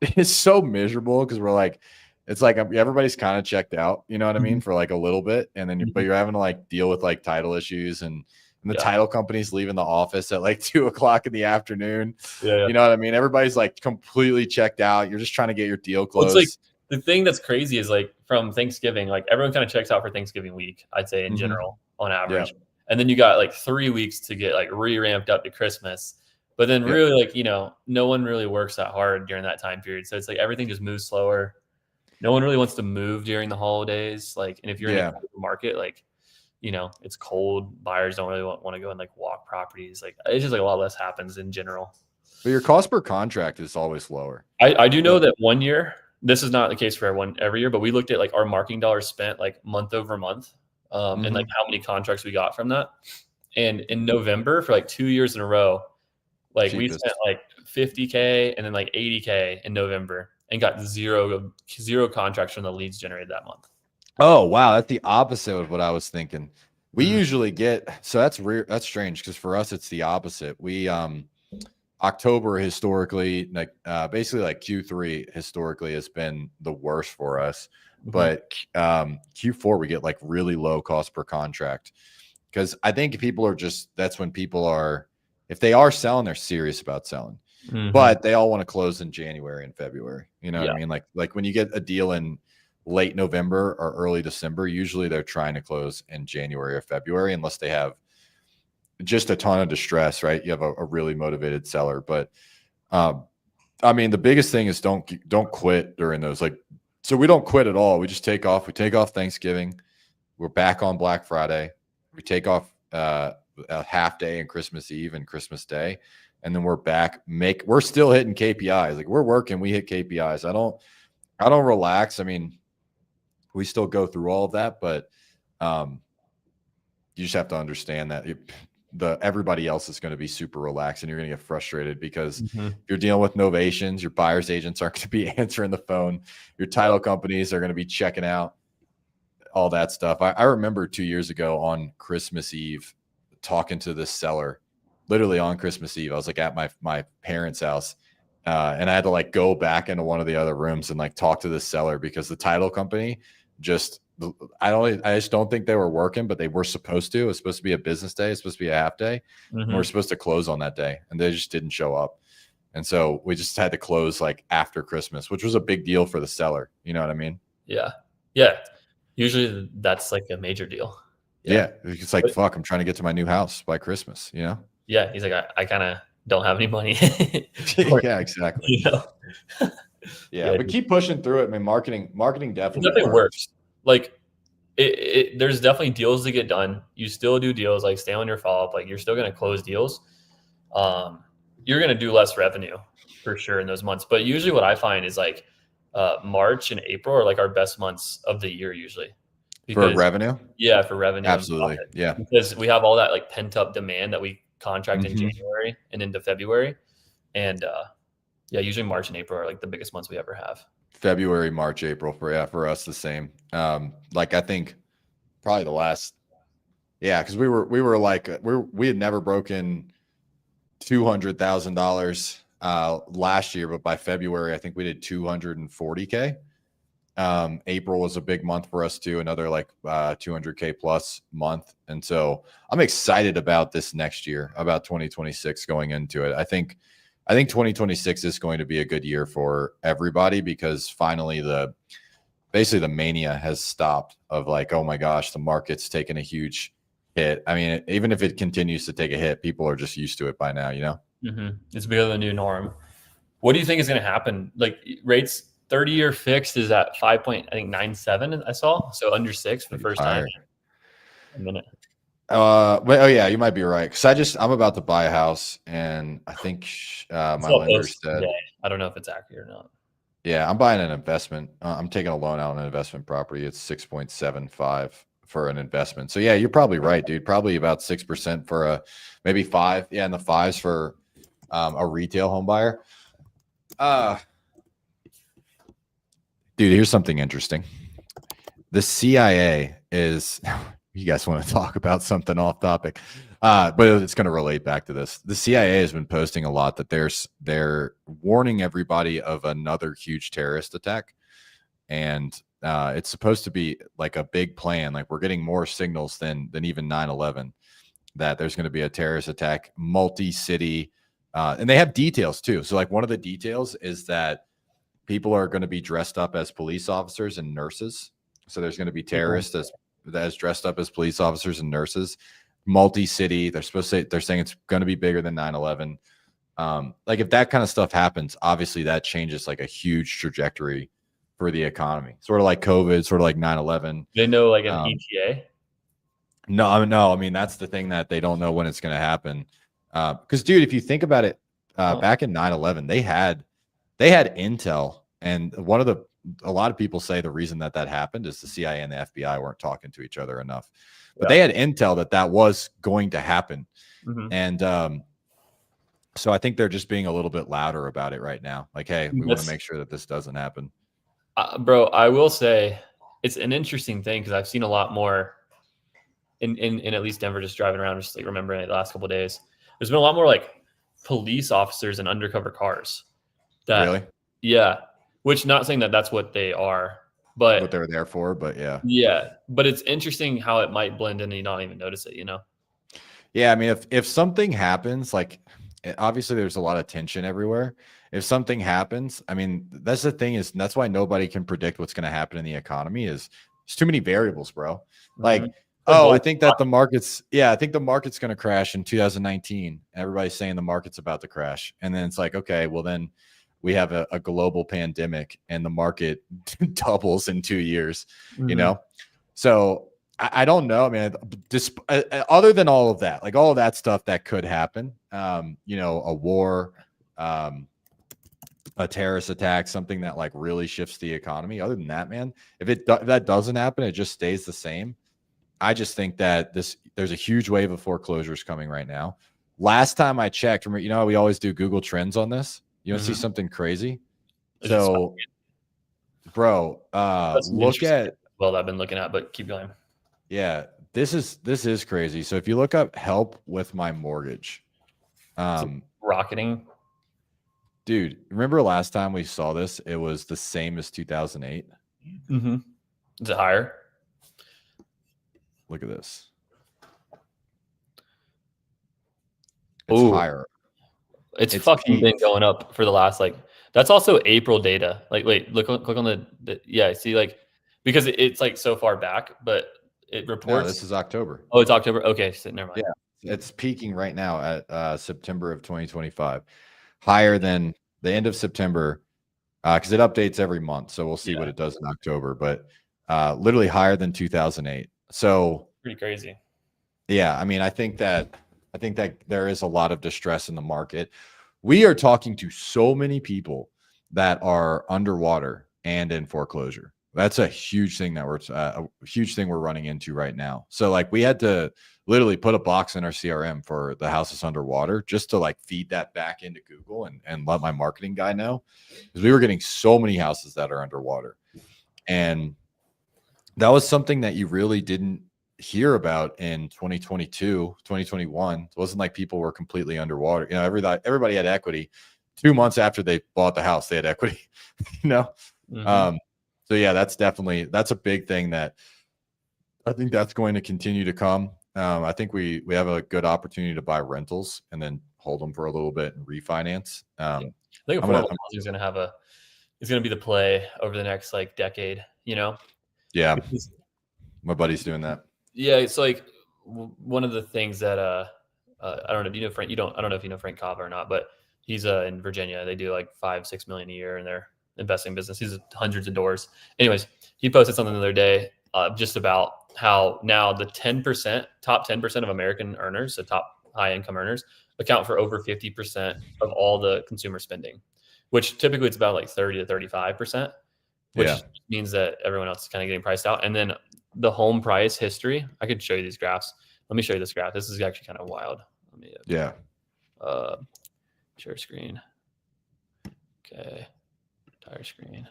it's so miserable because we're like, it's like everybody's kind of checked out, you know what I mean, for like a little bit, and then but you're having to like deal with like title issues, and the title company's leaving the office at like 2:00 in the afternoon. Yeah. You know what I mean? Everybody's like completely checked out. You're just trying to get your deal closed. Well, it's like the thing that's crazy is like from Thanksgiving, like everyone kind of checks out for Thanksgiving week, I'd say in general on average. Yeah. And then you got like 3 weeks to get like re-ramped up to Christmas. But then really like, no one really works that hard during that time period. So it's like everything just moves slower. No one really wants to move during the holidays. Like, and if you're in a market, like, it's cold, buyers don't really want to go and like walk properties. Like it's just like a lot less happens in general. But your cost per contract is always lower. I do know that one year, this is not the case for everyone every year, but we looked at like our marketing dollars spent like month over month, and like how many contracts we got from that. And in November, for like 2 years in a row, like we spent like $50K and then like $80K in November and got zero contracts from the leads generated that month. Oh, wow. That's the opposite of what I was thinking. We usually get, so that's strange, because for us, it's the opposite. We, October historically, like basically like Q3 historically has been the worst for us, but Q4 we get like really low cost per contract, because I think people are that's when people are, if they are selling, they're serious about selling, but they all want to close in January and February. You know what I mean? Like when you get a deal in late November or early December, usually they're trying to close in January or February, unless they have just a ton of distress, right? You have a really motivated seller. But I mean, the biggest thing is don't quit during those. Like, so we don't quit at all. We just take off. We take off Thanksgiving. We're back on Black Friday. We take off a half day and Christmas Eve and Christmas Day, and then we're back. We're still hitting KPIs. Like, we're working. We hit KPIs. I don't relax. I mean, we still go through all of that, but you just have to understand that everybody else is going to be super relaxed, and you're going to get frustrated because you're dealing with novations. Your buyer's agents aren't going to be answering the phone. Your title companies are going to be checking out, all that stuff. I remember 2 years ago on Christmas Eve talking to this seller, literally on Christmas Eve. I was like at my parents' house, and I had to like go back into one of the other rooms and like talk to this seller, because the title company I just don't think they were working, but they were supposed to. It was supposed to be a business day. It's supposed to be a half day. And we're supposed to close on that day, and they just didn't show up. And so we just had to close like after Christmas, which was a big deal for the seller. You know what I mean? Yeah. Yeah. Usually that's like a major deal. Yeah. It's like, fuck, I'm trying to get to my new house by Christmas, you know? Yeah. He's like, I kind of don't have any money. Yeah, exactly. Yeah, but keep pushing through it. I mean, marketing definitely works. Like there's definitely deals to get done. You still do deals, like stay on your follow-up. Like you're still going to close deals. You're going to do less revenue for sure in those months. But usually what I find is like March and April are like our best months of the year usually. For revenue? Yeah, for revenue. Absolutely. Yeah. Because we have all that like pent up demand that we contract in January and into February. And usually March and April are like the biggest months we ever have. February, March, April for us the same. Like I think probably the last, yeah, because we were like we had never broken $200,000 last year, but by February I think we did 240K. April was a big month for us too, another like 200K plus month, and so I'm excited about this next year, about 2026 going into it. I think 2026 is going to be a good year for everybody because finally basically the mania has stopped of like, oh my gosh, the market's taken a huge hit. I mean, even if it continues to take a hit, people are just used to it by now, you know? It's become the new norm. What do you think is going to happen? Like rates, 30-year fixed is at 5.97. I saw, so under 6 for the first time in a minute. But, oh yeah, you might be right. Cause I'm about to buy a house and I think my lender said, I don't know if it's accurate or not. Yeah, I'm buying an investment. I'm taking a loan out on an investment property. It's 6.75 for an investment. So yeah, you're probably right, dude. Probably about 6% for maybe 5. Yeah, in the 5s for a retail home buyer. Dude, here's something interesting. The CIA is you guys want to talk about something off topic, but it's going to relate back to this. The CIA has been posting a lot that they're warning everybody of another huge terrorist attack, and it's supposed to be like a big plan. Like we're getting more signals than even 9/11 that there's going to be a terrorist attack, multi-city, and they have details too. So like one of the details is that people are going to be dressed up as police officers and nurses. So there's going to be terrorists that's dressed up as police officers and nurses, multi-city. They're saying it's going to be bigger than 9/11. Like if that kind of stuff happens, obviously that changes like a huge trajectory for the economy. Sort of like COVID, sort of like 9/11. They know like an ETA? No. I mean, that's the thing that they don't know when it's going to happen. Because dude, if you think about it, back in 9/11, they had intel, and a lot of people say the reason that happened is the CIA and the FBI weren't talking to each other enough, but they had intel that was going to happen. And so I think they're just being a little bit louder about it right now. Like, hey, we want to make sure that this doesn't happen. Bro, I will say it's an interesting thing because I've seen a lot more in at least Denver, just driving around, just like remembering it the last couple of days. There's been a lot more like police officers in undercover cars. Really? Yeah. Which, not saying that that's what they are, but what they were there for, but yeah. Yeah. But it's interesting how it might blend in and you not even notice it, you know? Yeah. I mean, if something happens, like obviously there's a lot of tension everywhere. If something happens, I mean, that's the thing is that's why nobody can predict what's going to happen in the economy is there's too many variables, bro. Like, I think that the market's going to crash in 2019. Everybody's saying the market's about to crash. And then it's like, okay, well then we have a global pandemic and the market doubles in 2 years, you know? So I don't know. I mean, other than all of that, like all of that stuff that could happen, you know, a war, a terrorist attack, something that like really shifts the economy. Other than that, man, if that doesn't happen, it just stays the same. I just think that there's a huge wave of foreclosures coming right now. Last time I checked, remember, you know, we always do Google Trends on this. You want to see something crazy? So, bro, look at I've been looking at, but keep going. Yeah, this is crazy. So if you look up help with my mortgage, rocketing. Dude, remember last time we saw this? It was the same as 2008. Is it higher? Look at this. It's higher. It's fucking been going up for the last that's also April data. Like, wait, click on the yeah, see, like, because it's like so far back, but it reports. No, this is October. Oh, it's October. Okay, so never mind. Yeah, it's peaking right now at September of 2025, higher than the end of September, because it updates every month. So we'll see what it does in October, but literally higher than 2008. So pretty crazy. Yeah, I mean, I think that there is a lot of distress in the market. We are talking to so many people that are underwater and in foreclosure. That's a huge thing that a huge thing we're running into right now. So like we had to literally put a box in our CRM for the houses underwater just to like feed that back into Google and let my marketing guy know, because we were getting so many houses that are underwater. And that was something that you really didn't hear about in 2022, 2021. It wasn't like people were completely underwater. You know, everybody had equity. 2 months after they bought the house, they had equity, you know? So yeah, that's a big thing that I think that's going to continue to come. I think we have a good opportunity to buy rentals and then hold them for a little bit and refinance. I think affordable housing is going to is going to be the play over the next like decade, you know? Yeah. Because, my buddy's doing that. Yeah. It's like one of the things that, I don't know if you know Frank, I don't know if you know Frank Kava or not, but he's in Virginia. They do like 5-6 million a year in their investing business. He's hundreds of doors. Anyways, he posted something the other day just about how now the top 10% of American earners, so top high income earners, account for over 50% of all the consumer spending, which typically it's about like 30 to 35%, which means that everyone else is kind of getting priced out. And then the home price history, I could show you these graphs. Let me show you this graph. This is actually kind of wild. Let me share screen. Okay. Entire screen.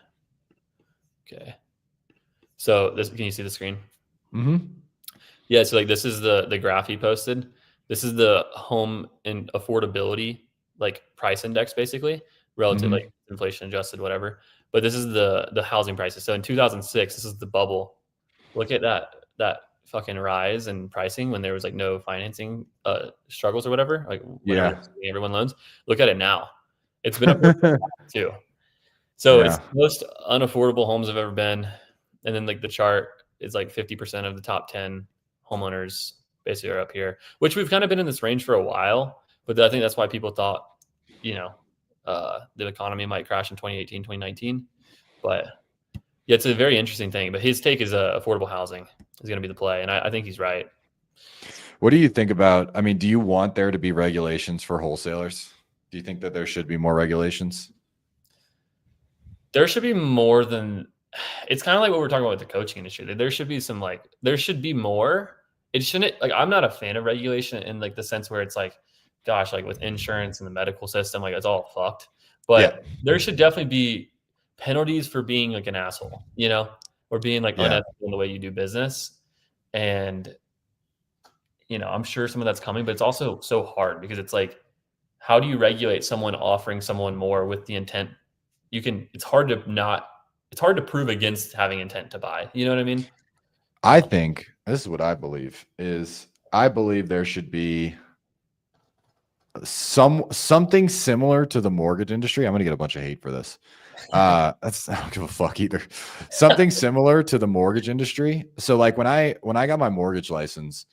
Okay. So can you see the screen? Yeah. So like this is the graph he posted. This is the home and affordability like price index basically relative like inflation adjusted, whatever. But this is the housing prices. So in 2006, this is the bubble. Look at that fucking rise in pricing when there was like no financing struggles or whatever. Like everyone loans. Look at it now. It's been up there too. So it's the most unaffordable homes have ever been. And then like the chart is like 50% of the top 10 homeowners basically are up here, which we've kind of been in this range for a while. But I think that's why people thought, you know, the economy might crash in 2018, 2019. But yeah, it's a very interesting thing. But his take is affordable housing is going to be the play. And I think he's right. What do you think about, I mean, do you want there to be regulations for wholesalers? Do you think that there should be more regulations? There should be more than, it's kind of like what we're talking about with the coaching industry. There should be some like, there should be more. It shouldn't, like, I'm not a fan of regulation in like the sense where it's like, gosh, like with insurance and the medical system, like it's all fucked. But there should definitely be penalties for being like an asshole, you know, or being like unethical in the way you do business. And, you know, I'm sure some of that's coming, but it's also so hard because it's like, how do you regulate someone offering someone more with the intent? It's hard to prove against having intent to buy. You know what I mean? I think this is what I believe there should be something similar to the mortgage industry. I'm going to get a bunch of hate for this. I don't give a fuck either. Something similar to the mortgage industry. So like when I got my mortgage license,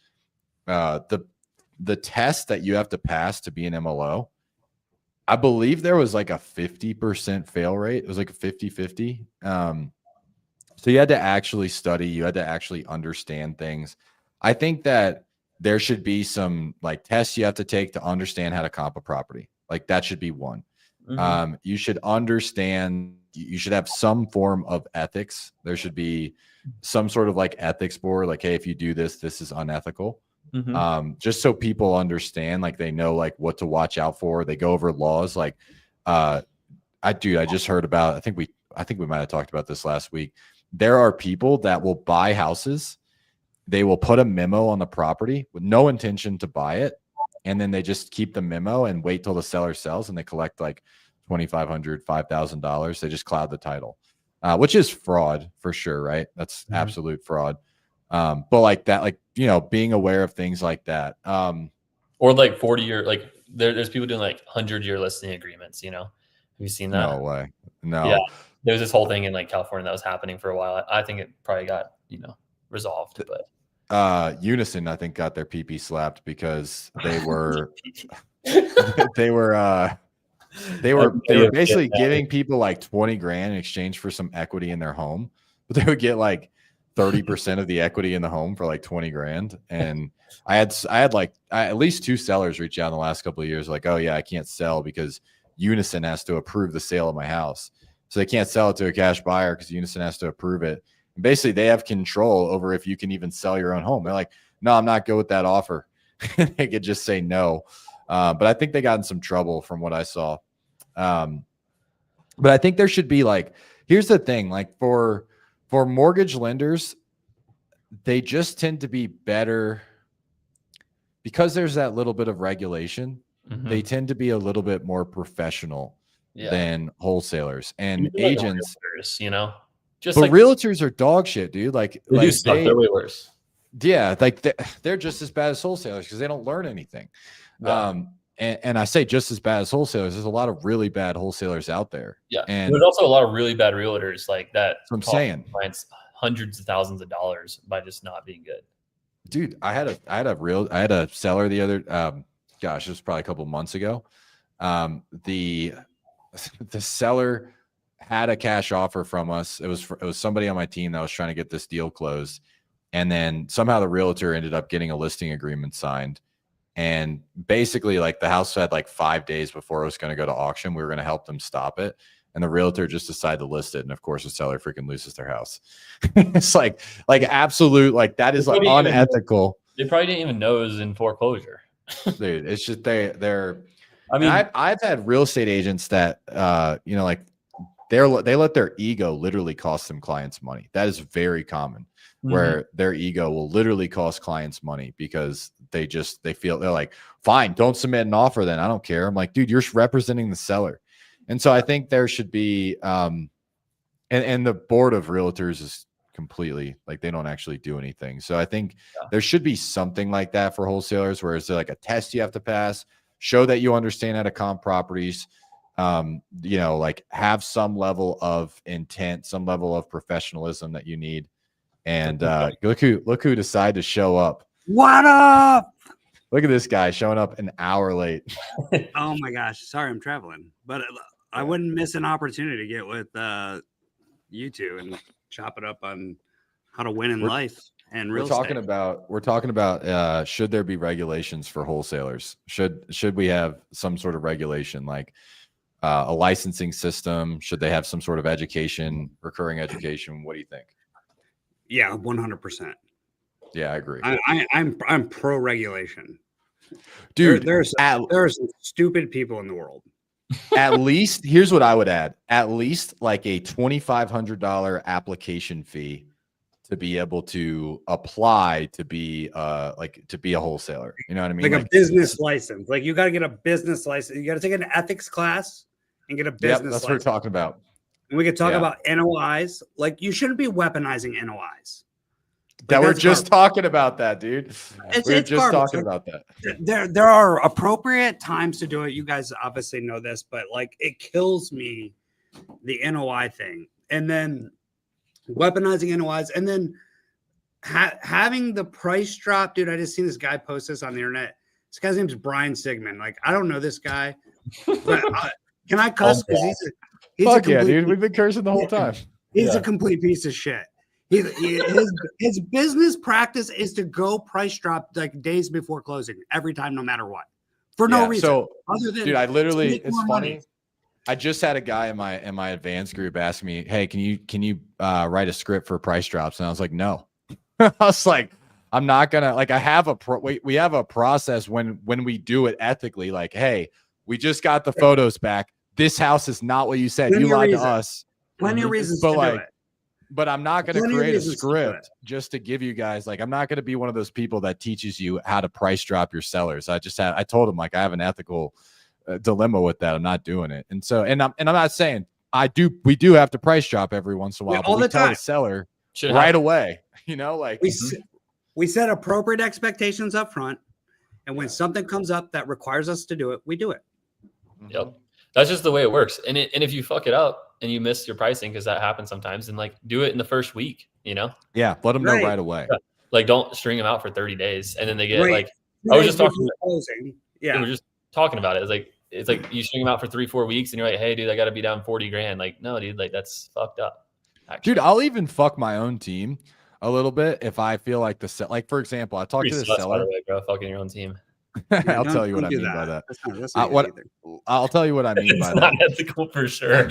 the test that you have to pass to be an MLO, I believe there was like a 50% fail rate. It was like a 50-50. So you had to actually study, you had to actually understand things. I think that there should be some like tests you have to take to understand how to comp a property. Like that should be one. You should understand, you should have some form of ethics. There should be some sort of like ethics board, like, hey, if you do this, this is unethical. Just so people understand, like they know like what to watch out for. They go over laws. Like, I just heard about, I think we might've talked about this last week. There are people that will buy houses. They will put a memo on the property with no intention to buy it. And then they just keep the memo and wait till the seller sells and they collect like $2,500, $5,000. They just cloud the title, which is fraud for sure. Right. That's absolute fraud. But like that, like, you know, being aware of things like that. Or like 40-year, like there's people doing like 100-year listing agreements, you know, have you seen that? No way. No. Yeah. There was this whole thing in like California that was happening for a while. I think it probably got, you know, resolved, but Unison, I think, got their PP slapped because they were they were basically giving people like 20 grand in exchange for some equity in their home, but they would get like 30% of the equity in the home for like 20 grand. And I had like at least 2 sellers reach out in the last couple of years, like, oh yeah, I can't sell because Unison has to approve the sale of my house. So they can't sell it to a cash buyer because Unison has to approve it. And basically, they have control over if you can even sell your own home. They're like, no, I'm not good with that offer. They could just say no. But I think they got in some trouble from what I saw. But I think there should be like, here's the thing, like for mortgage lenders, they just tend to be better because there's that little bit of regulation. They tend to be a little bit more professional than wholesalers and agents. Like realtors, just but realtors are dog shit, dude. Like they're way worse. Yeah, like they're just as bad as wholesalers because they don't learn anything. Yeah. And I say just as bad as wholesalers. There's a lot of really bad wholesalers out there. Yeah, and there's also a lot of really bad realtors like that. That's what I'm saying. Clients hundreds of thousands of dollars by just not being good. Dude, I had a seller the other it was probably a couple months ago. The seller had a cash offer from us. It was somebody on my team that was trying to get this deal closed, and then somehow the realtor ended up getting a listing agreement signed. And basically, like the house had like 5 days before it was going to go to auction. We were going to help them stop it. And the realtor just decided to list it. And of course, the seller freaking loses their house. It's like absolute, like that is like unethical. They probably didn't even know it was in foreclosure. Dude, it's just they're. I mean, I've had real estate agents that like they let their ego literally cost them clients money. That is very common, where their ego will literally cost clients money because they feel they're like, fine, don't submit an offer then. I don't care. I'm like, dude, you're representing the seller. And so I think there should be, and the board of realtors is completely like, they don't actually do anything. So I think there should be something like that for wholesalers, where it's like a test you have to pass, show that you understand how to comp properties, like have some level of intent, some level of professionalism that you need. And look who decided to show up. What up? Look at this guy showing up an hour late. Oh my gosh. Sorry, I'm traveling, but I wouldn't miss an opportunity to get with you two and chop it up on how to win in life and real estate. We're talking about should there be regulations for wholesalers? Should we have some sort of regulation, like a licensing system? Should they have some sort of education, recurring education? What do you think? Yeah, 100%. Yeah, I agree. I'm pro regulation, dude. There are some stupid people in the world. At least, here's what I would add: at least like a $2,500 application fee to be able to apply to be a wholesaler. You know what I mean? Like a business license. Like you got to get a business license. You got to take an ethics class and get a business license. That's what we're talking about. And we could talk about NOIs. Like you shouldn't be weaponizing NOIs. That we're just talking about that, dude. We're just talking about that. There are appropriate times to do it. You guys obviously know this, but like it kills me, the NOI thing, and then weaponizing NOIs, and then having the price drop, dude. I just seen this guy post this on the internet. This guy's name's Brian Sigmund. Like I don't know this guy, but can I cuss? Because he's fuck yeah, dude. We've been cursing the whole time. He's a complete piece of shit. His business practice is to go price drop like days before closing every time, no matter what, for no reason. So, other than dude, I literally, it's funny. Money. I just had a guy in my advanced group ask me, "Hey, can you write a script for price drops?" And I was like, "No." I was like, "I'm not gonna like. I have we have a process when we do it ethically. Like, hey, we just got the photos back. This house is not what you said. You lied to us. Plenty of reasons to do it." But I'm not going to create a script just to give you guys, like, I'm not going to be one of those people that teaches you how to price drop your sellers. I told him, like, I have an ethical dilemma with that. I'm not doing it. And so, and I'm not saying we do have to price drop every once in a while, but we tell the seller right away, like we set appropriate expectations up front. And when something comes up that requires us to do it, we do it. Yep. That's just the way it works. And if you fuck it up and you miss your pricing, because that happens sometimes, and like do it in the first week, Yeah. Let them know right away. Yeah. Like don't string them out for 30 days. And then they get like, I was just talking. Yeah. We were just talking about it. It's like you string them out for 3-4 weeks and you're like, hey dude, I got to be down $40,000. Like, no, dude, like that's fucked up. Actually. Dude, I'll even fuck my own team a little bit if I feel like like, for example, I talked to the seller. Bro, fucking your own team. Yeah, I'll tell you what don't I do mean by that. That's not What good either. I'll tell you what I mean by It's that. not ethical for sure.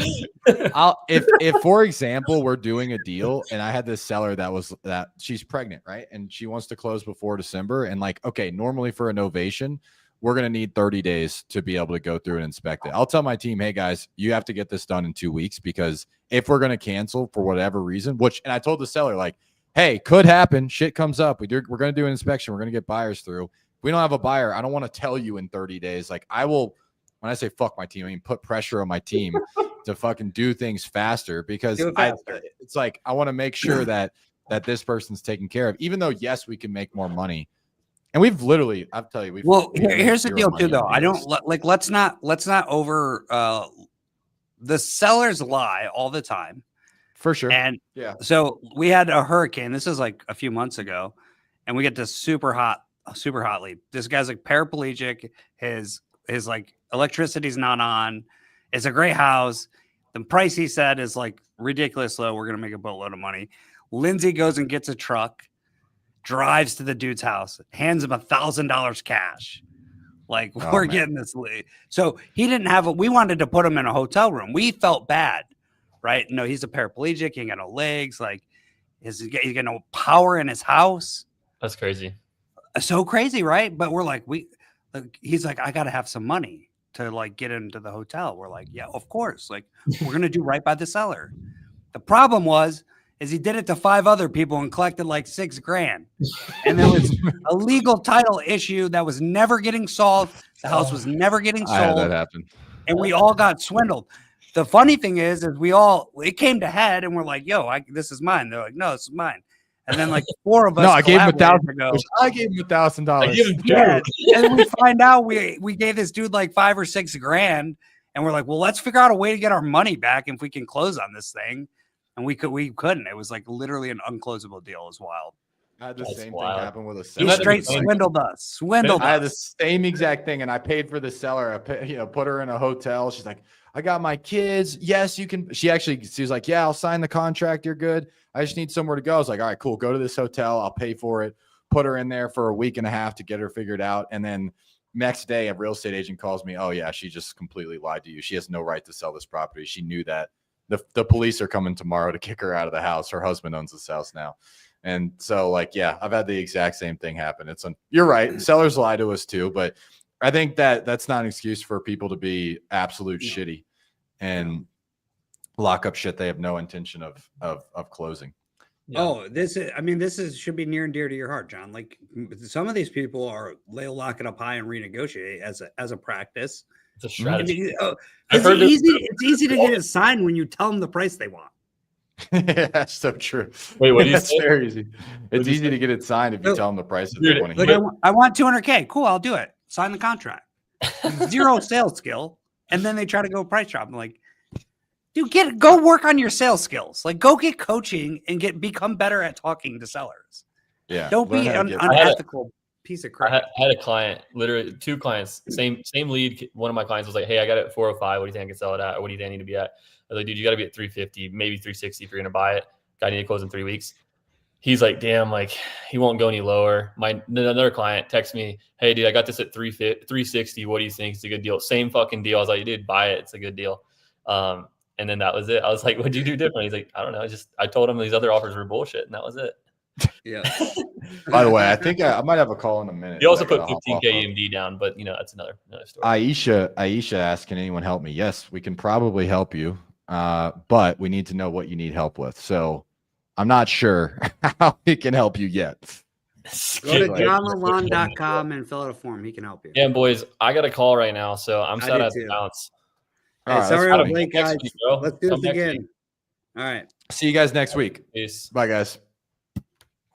If for example we're doing a deal and I had this seller that she's pregnant, right, and she wants to close before December, and like, okay, normally for a novation we're going to need 30 days to be able to go through and inspect it. I'll tell my team, hey guys, you have to get this done in 2 weeks, because if we're going to cancel for whatever reason, and I told the seller, like, hey, could happen, shit comes up, we're going to do an inspection, we're going to get buyers through. If we don't have a buyer, I don't want to tell you in 30 days. Like, I will, when I say fuck my team, I mean put pressure on my team to fucking do things faster, because it's like, I want to make sure that this person's taken care of, even though yes, we can make more money. And we've literally, I'll tell you, here's the deal too, though. I don't like, let's not over, the sellers lie all the time. For sure. And yeah, so we had a hurricane. This is like a few months ago, and we get this super hot lead. This guy's like paraplegic. His like electricity's not on. It's a great house. The price he said is like ridiculous low. We're gonna make a boatload of money. Lindsay goes and gets a truck, drives to the dude's house, hands him $1,000 cash. Like, we're getting this lead. So he didn't have we wanted to put him in a hotel room. We felt bad, right? No, he's a paraplegic. He ain't got no legs. Like, he got no power in his house. That's crazy. So crazy, right? But we're like, he's like, I got to have some money to like get into the hotel. We're like, yeah, of course. Like, we're going to do right by the seller. The problem is he did it to 5 other people and collected like $6,000. And there was a legal title issue that was never getting solved. The house was never getting sold. I had that happen. And we all got swindled. The funny thing is it came to head and we're like, yo, this is mine. They're like, no, this is mine. And then like 4 of us. No, I gave him $1,000. I gave him $1,000. Yeah. And we find out we gave this dude like $5,000 or $6,000. And we're like, well, let's figure out a way to get our money back if we can close on this thing. And we couldn't. It was like literally an unclosable deal. It was wild. I had the same thing happen with a seller. He straight swindled us. I had the same exact thing, and I paid for the seller. I put her in a hotel. She's like, I got my kids. Yes, you can. She was like, yeah, I'll sign the contract. You're good. I just need somewhere to go. I was like, all right, cool. Go to this hotel. I'll pay for it. Put her in there for a week and a half to get her figured out. And then next day, a real estate agent calls me. Oh yeah, she just completely lied to you. She has no right to sell this property. She knew that. The police are coming tomorrow to kick her out of the house. Her husband owns this house now. And so, like, yeah, I've had the exact same thing happen. You're right. Sellers lie to us too, but I think that's not an excuse for people to be absolute shitty and lock up shit they have no intention of closing. Yeah. Oh, this should be near and dear to your heart, John. Like, some of these people they'll lock it up high and renegotiate as a practice. It's a strategy. It's easy to get it signed when you tell them the price they want. Yeah, that's so true. Wait, what do you say? Very easy. It's easy to get it signed if you tell them the price that they want to hear. I want $200K. Cool, I'll do it. Sign the contract. 0 sales skill, and then they try to go price drop. I'm like, dude, go work on your sales skills. Like, go get coaching and become better at talking to sellers. Yeah, don't be unethical piece of crap. I had a client, literally 2 clients, same lead. One of my clients was like, hey, I got it at 405. What do you think I can sell it at? Or what do you think I need to be at? I was like, dude, you got to be at 350, maybe 360 if you're going to buy it. I need to close in 3 weeks. He's like, damn, like, he won't go any lower. Another client texts me, hey, dude, I got this at 360. What do you think? It's a good deal. Same fucking deal. I was like, dude, buy it. It's a good deal. And then that was it. I was like, what'd you do different? He's like, I don't know. I told him these other offers were bullshit, and that was it. Yeah. By the way, I think I might have a call in a minute. He also put 15K EMD down, but that's another story. Aisha asked, can anyone help me? Yes, we can probably help you. But we need to know what you need help with. So I'm not sure how we can help you yet. Go to johnlalonde.com and fill out a form. He can help you. Yeah, boys, I got a call right now, so I'm set out to bounce. Hey, sorry I'm late, guys. Let's do this again. All right. See you guys next week. Peace. Bye, guys.